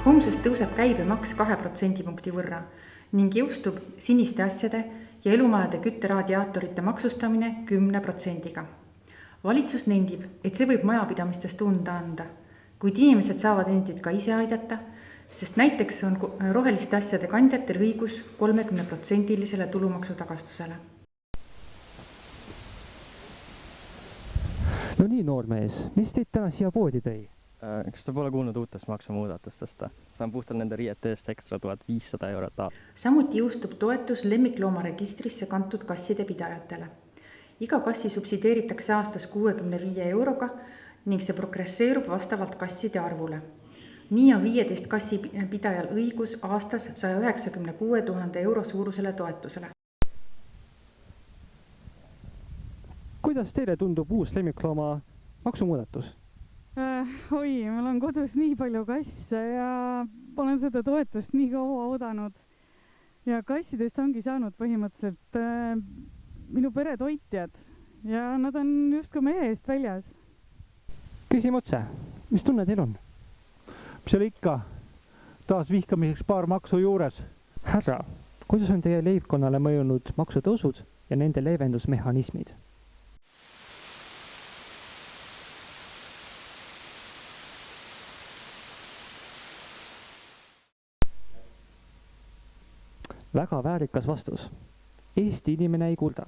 Homsest tõuseb käibemaks 2% võrra ning jõustub siniste asjade ja elumajade kütteraadiaatorite maksustamine 10%-ga. Valitsus nendib, et see võib majapidamistes tunda anda, kuid inimesed saavad endid ka ise aidata, sest näiteks on roheliste asjade kandjatel õigus 30%-lisele tulumaksu tagastusele. No nii, noormees, mis teid täna siia poodi tõi? Kas te pole kuulnud uutest maksumuudatustest? Saan puhtal nende riiete eest ekstra 1500 eurot. Samuti jõustub toetus lemmikloomaregistrisse kantud kasside pidajatele. Iga kassi subsideeritakse aastas 65 euroga ning see progresseerub vastavalt kasside arvule. Nii on 15 kassi pidajal õigus aastas 196 000 euro suurusele toetusele. Kuidas teile tundub uus lemmiklooma maksumuudatus? Oi, mul on kodus nii palju kasse ja olen seda toetust nii kaua oodanud. Ja kassidest ongi saanud põhimõtteliselt minu pere toitjad ja nad on justkui meie eest väljas. Küsim otse, mis tunne teil on? Mis oli ikka taas vihkamiseks paar maksu juures? Härra, kuidas on teie leibkonnale mõjunud maksutõusud ja nende leevendusmehhanismid? Väga väärikas vastus. Eesti inimene ei kulda.